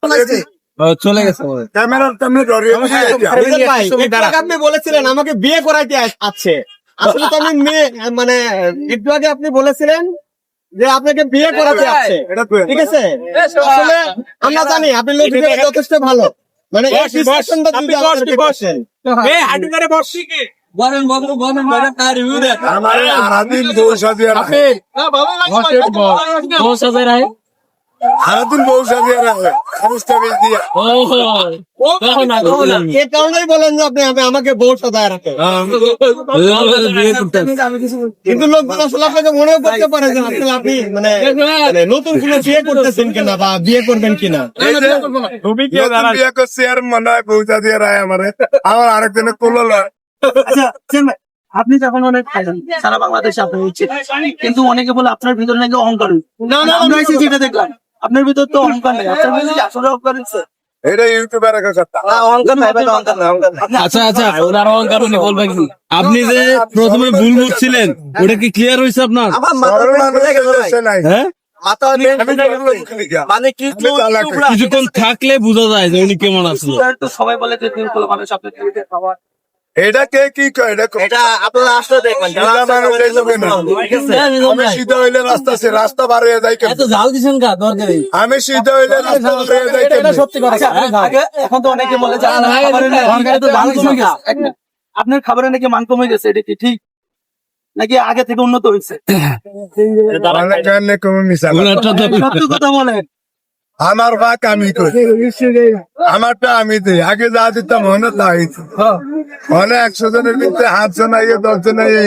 চলে গেছে আপনি বলেছিলেন আমাকে বিয়ে করাইতে আছে, আসলে তো আমি মেয়ে, মানে একটু আগে আপনি বলেছিলেন যে আপনাকে বিয়ে করাতে আছে, ঠিক আছে? আসলে আমরা জানি আপনি লোক যথেষ্ট ভালো, মানে সারাদিন বউ সাজিয়ে রাখে সমস্ত দিয়ে এ কারণেই বলেন যে আপনি আমাকে বউ সাজায় রাখেন, কিন্তু লোকজন আসলে আপনাকে মনেও করতে পারে যে আসলে আপনি মানে নতুন কোন বিয়ে করতেছেন কিনা বা বিয়ে করবেন কিনা। বিয়ে করছি আর মনে হয় বউ সাজিয়ে রায় আমার আরেকজনের কোলো লয়। আপনি যখন অনেক সারা বাংলাদেশে আপনি উচিত, কিন্তু অনেকে বলে আপনার ভিতরে নাকি অহংকার। আমরা এসে যেটা দেখলাম আপনার ভিতর তো অহংকার নেই, আপনার ভিতরে আসলে অহংকার হচ্ছে। এটা ইউটিউবের কথা। আচ্ছা আচ্ছা, ওনার অহংকার উনি বলবেন কি? আপনি যে প্রথমে ভুল বুঝছিলেন ওটা কি ক্লিয়ার হয়েছে আপনার? হ্যাঁ, মানে কিছুক্ষণ থাকলে বোঝা যায় যে উনি কেমন আসলো। সবাই বলে যে মানুষ আপনার খাবার, এটা কে কি কয়? এটা আপনারা আসলে দেখবেন আমি সিধা হইলে রাস্তা আছে, রাস্তা বার হয়ে যায় কেন? জাল দিচ্ছেন কা দরকারি? আমি সিধা হইলে রাস্তা বার হয়ে যায় কেন? সত্যি কথা। এখন তো অনেকে বলে যে আপনার খাবারে নাকি মান কমে গেছে, এটা কি ঠিক নাকি আগে থেকে উন্নত হয়েছে? সত্যি কথা বলেন। আমার ভাগ আমি করি, আমারটা আমি দিই। আগে যা দিতাম মনে তাই অনেক 100 জনের ভিতরে 8 জন আইয়ে 10 জন আইয়ে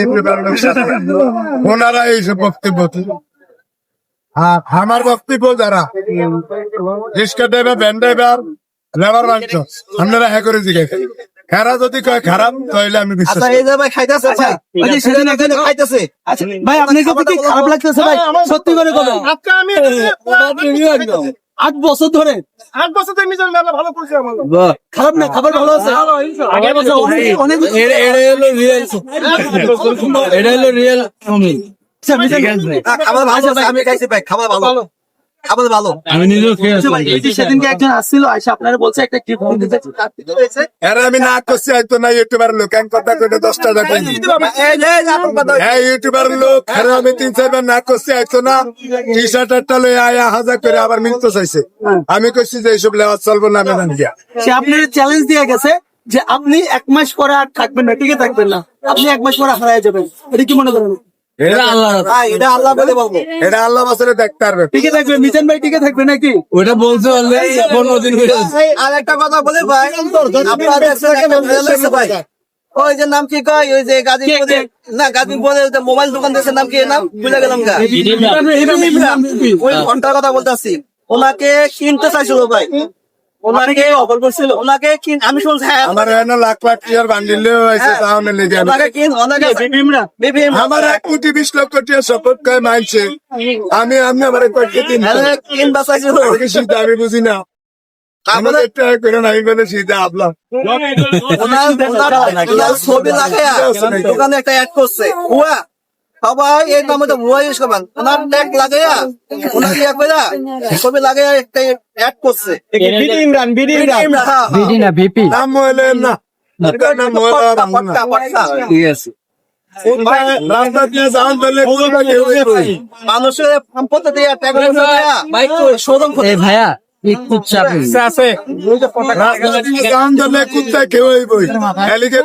ওনারা এইসব বক্তব্য। আমার বক্তব্য যারা রিক্সা ড্রাইভার, ভ্যান ড্রাইভার, লেবার মাংস, আপনারা হ্যাঁ করে জিজ্ঞেস খারাপ যদি কয় খারাপ তাহলে আমি বিশ্বাস করি। ভাই আপনার কাছে কি খারাপ লাগতেছে? ভাই সত্যি করে বলেন। 8 বছর ধরে নিজের মেলা ভালো করছে আমার। খারাপ না, খাবার ভালো আছে। এটা হলো রিয়েল আমি। খাবার ভালো আছে, আমি খাইছি ভাই, খাবার ভালো, খাবার ভালো। আমি নিজেও খেয়েছি। সেদিনকে একজন আসছিল, আইসা আপনারা বলছে একটা গিফট দিতে চাইছে। এরা আমি না করছি হয়তো না, ইউটিউবার লোক কথা করে 10 টাকা হ্যাঁ ইউটিউবার লোক। হ্যাঁ আমি 3-4 বার না করছি হয়তো না, টি শার্ট একটা লই আয়া হাজার করে আবার মিলতে চাইছে। আমি কইছি যে এইসব লেওয়া চলবো না, আমি জানি সে আপনার চ্যালেঞ্জ দিয়ে গেছে যে আপনি 1 মাস পরে আর থাকবেন না, টিকে থাকবেন না, আপনি 1 মাস পরে হারায় যাবেন। এটা কি মনে করেন? এটা আল্লাহ বলে বলবো, এটা আল্লাহ বছরে দেখতে পারবে। টিকে থাকবে মিজান ভাই, টিকে থাকবে নাকি? ওটা বলছে অলরেডি 15 দিন হয়ে গেছে। আর একটা কথা বলে ভাই, ভাই ওই যে নাম কি কয়, ওই যে গাজীপুরে না, গাজীপুরে মোবাইল দোকান দিয়েছে, নাম কি, নাম ভুলে গেলাম। ওই ঘন্টার কথা বলতেছি, ওনাকে কিনতে চাইছিল ভাই, ওনাকে অফার করছিল, ওনাকে আমি শুনছি আমার লাখ লাখ টিয়ার বান্ডিল হয়েছে, তাহলে লেগে আমার 1 কোটি 20 লক্ষ টিয়ার শপথ কয় মানছে। আমি আমার কিনবা চাইছিল, আমি বুঝি না। আমাদের একটা করে নাই বলে সিধা আপলা ছবি লাগাইয়া দোকানে একটা অ্যাড করছে, হুয়া সবাই এই নামে তো ভুয়া ইউজ করবেন, ওনার ট্যাগ লাগাইয়া ওনার ইয়া কইরা ছবি লাগাইয়া একটা অ্যাড করছে। নাম হইলে না, ঠিক আছে। রাস্তা দিয়ে যাওয়ান বলে মানুষের সম্পত্তি দিয়ে ট্যাগ শোধন করে ভাইয়া কুত্তা কেউ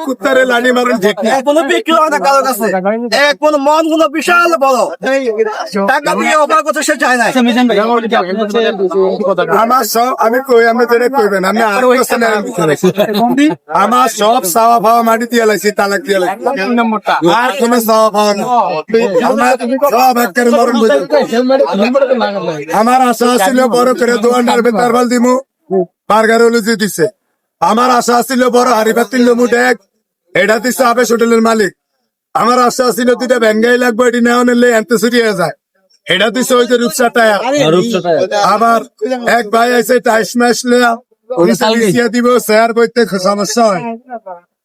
কুত্তারে লানি মারুন ঠিক কোনো বিক্রি হয় না কারো কাছে, কোনো মন গুলো বিশাল বড় টাকা দিয়ে অফার করতে সে চায় না। আমার সব আমি কই, আমি যেটা কইবেন আমি আর আমার সব চাওয়া ফাওয়া মাটি দিয়ে লাইছি, তালাক দিয়ে লাইছি, আর কোন চাওয়া ফাওয়া না। আমার আশা ছিল বড় করে দোকানদার বেতারবাল দিমু, বার্গার হলুজি দিছে। আমার আশা ছিল বড় হারিবার 3 লমু ডেক, এটা দিচ্ছে আবেশ হোটেলের মালিক। আমার আশা ছিল 2টা ভ্যানগাই লাগবে, এটি নেওয়া নিলে এনতে ছুটি হয়ে যায়, এটা দিচ্ছে ওই যে রূপসা টায়ার। আবার এক ভাই আছে টাইস ম্যাশ লেয়া দিব, শেয়ার বইতে সমস্যা হয়।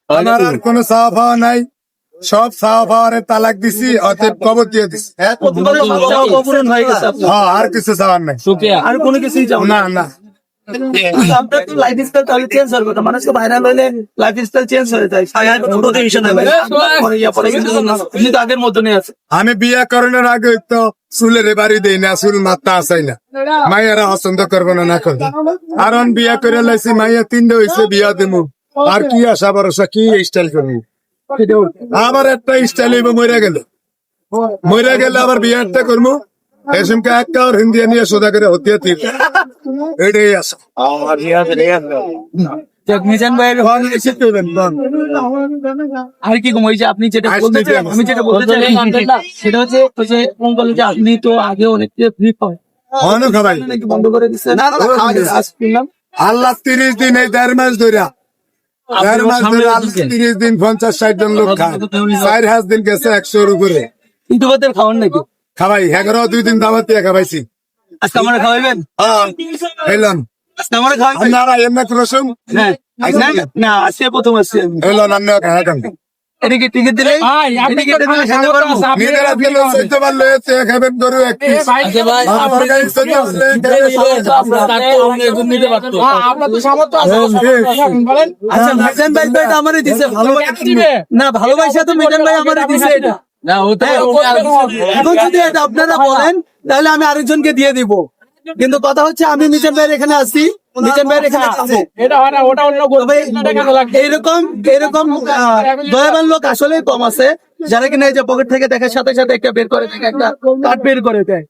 আমার আর কোনো চাওয়া পাওয়া নাই, সব চাওয়া পাওয়ারে তালাক দিছি, অতএব কবর দিয়ে দিছি। হয়ে গেছে, আর কিছু চাওয়ার নাই, আর কোনো কিছুই না না। আপনার তো লাইফস্টাইল তাহলে চেঞ্জ হবে কথা, মানুষকে ভাইরাল হলে লাইফস্টাইল চেঞ্জ হয়ে যায়। মোটিভেশন হবে পরে কিন্তু আপনি তো আগের মতনই আছে। আমি বিয়ে করানোর আগে তো চুলের বাড়ি দেই না, চুল মাত্রা আসাই না, মাইয়ারা পছন্দ করবো না করবো। আর বিয়ে করে লাইছি, মাইয়া 3টা হয়েছে, বিয়া দিমু, আর কি আশা ভরসা, কি স্টাইল করবো? আবার একটা স্টাইল মরে গেলে আবার বিয়ে একটা করবো, এসমকে একটা আর হিন্দি নিয়ে সোজা করে হতে এটাই আশা। মিজান ভাইয়ের আর কি কম, ওই যে আপনি যেটা বলতে চান, আমি যেটা বলতে চাই সেটা হচ্ছে ওই যে যে আপনি তো আগে অনেক ফ্রি পায় অনেক ভাই নাকি বন্ধ করে দিচ্ছেন। আল্লাহ 30 দিন, এই 1.5 মাস ধরে 30 দিন 50-60 জন লোক খায়, 4 দিন গেছে 100-র উপরে। ইউটিউবারদের খাওয়ান নাকি? খাবাই 2 দিন দাওয়াত দিয়ে খাবাইছি। আজকে আমরা খাওয়াইবেন? এলাম আজকে আমরা খাওয়াইবেন? আপনারা এমনি কুরসুম হ্যাঁ না, আজকে প্রথম আসছে। এলাম আপনি খাওয়া খান। এটা কি টিকিট দিলে টিকিট দিলে খেতে পারবো? নিজেরা দিলে 14 বার লয়েছে, খাবেন গরু এক পিস। আমার গাড়ি 14 বার নিতে পারতো। আচ্ছা, মিজান ভাই তো এটা আমারই দিছে, না ভালোবাসা তো মিজান ভাই আমারই দিছে এটা। না ওটা এখন যদি এটা আপনারা বলেন তাহলে আমি আরেকজনকে দিয়ে দিব, কিন্তু কথা হচ্ছে আমি মিজান ভাইয়ের এখানে আসি, মিজান ভাইয়ের এখানে খাবো। এটা হয় না, ওটা অন্য এরকম দয়াবান লোক আসলে কম আছে, যারা কিনা এই যে পকেট থেকে দেখার সাথে সাথে একটা বের করে দেয়, একটা কার্ড বের করে দেয়।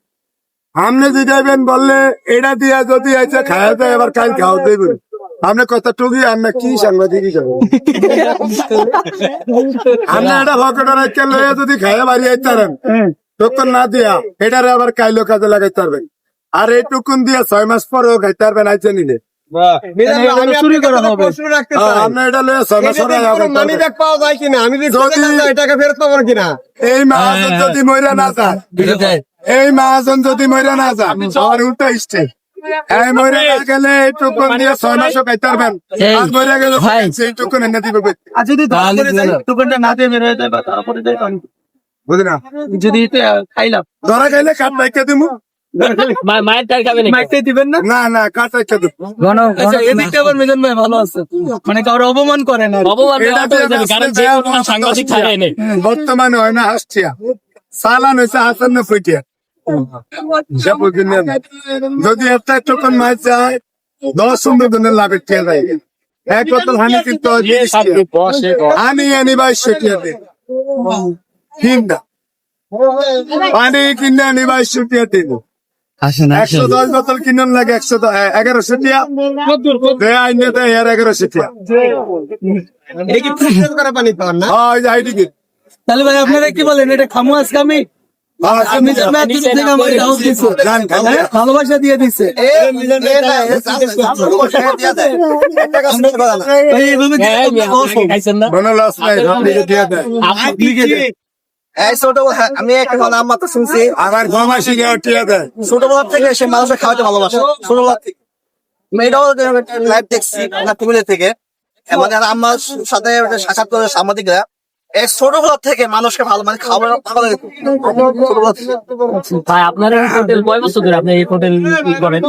আপনি দিদাইবেন বললে এটা দিয়া যদি আছে খাওয়া দেয়, এবার কাল খাওয়া দেবেন। আপনি কথা টুকি আমরা কি সাংবাদিকই যাবো, আমরা এটা ভকেটা রাখতে লইয়া যদি খাইয়া বাড়ি আইতে পারেন তখন না দিয়া এটারে আবার কাইলো কাজে লাগাইতে পারবেন। আর এইটুকুন দিয়া 6 মাস পরেও খাইতে পারবেন আইতে নিলে। চুরি করা হবে। প্রশ্ন রাখতে চাই, আমরা এটা লইয়া 6 মাস পরে মানি ব্যাগ পাওয়া যায় কিনা? আমি যদি টাকা ফেরত পাবো কিনা? এই মহাজন যদি মইরা না যায়, এই মহাজন যদি মইরা না যায়, আমার উল্টা স্টেপ। এই মইরা না গেলে এইটুকুন দিয়ে 6 মাসও খাইতে পারবেন, আর মইরা গেলে সেইটুকুন এনে দিবে। আর যদি দোকানটা না দিয়ে বের হয়ে যায় বা তারপরে যায়, বুঝলি না? যদি খাইলাম ধরা খাইলে কাঠ রাখতে দিমু, মায়ের টাকা খাবে মাইকটাই দিবেন না? না না কাঠ রাখতে দিবো। আচ্ছা, এদিকটা আবার মিজান ভাই ভালো আছে, মানে কারো অপমান করে না। এটা দিয়ে সাংবাদিক খায় নেই। বর্তমানে হয় না হাসছিয়া, চালান হয়েছে 58 টিয়া। যদি একটা টোকন মাছ যায় 10-15 দিনের লাভের টিয়া যায়, এক বোতল হানি কিন্তু হানি আনি 2200 টিয়া দিন কিনা, পানি কিনে আনি 2200 টিয়া দিন। 110 বোতল কিনুন লাগে 1100 টিয়া, দেয় আইনে দেয় 1100 টিয়া। এটা কি ফিল্টার করা পানি পান না? হয় যাই দিকে তাহলে ভাই আপনারা কি বলেন, এটা খামো আজকে আমি? মিজান ভাই এতদিন থেকে আমাকে দাওয়াত দিছে, হ্যাঁ, ভালোবাসা দিয়ে দিছে। ভাই, এভাবে দিয়ে খাইছেন না? মনে লস নাই, আপনাকে দিয়ে দেয়। আমি একটা কথা আমার তো শুনছি, আমার গমাসি টিয়া দেয়। ছোটবেলা থেকে সে মানুষের খাওয়াতে ভালোবাসে, ছোটবেলা থেকে। আমি এটাও লাইভ দেখছি টিভিতে থেকে, মানে আমার সাথে সাক্ষাৎ করে সাংবাদিকরা, এই ছোটবেলা থেকে মানুষকে ভালো মানে খাবার ভালো লাগে ছোটবেলা থেকে। ভাই আপনার হোটেল কয় বছর ধরে আপনি এই হোটেল করেন?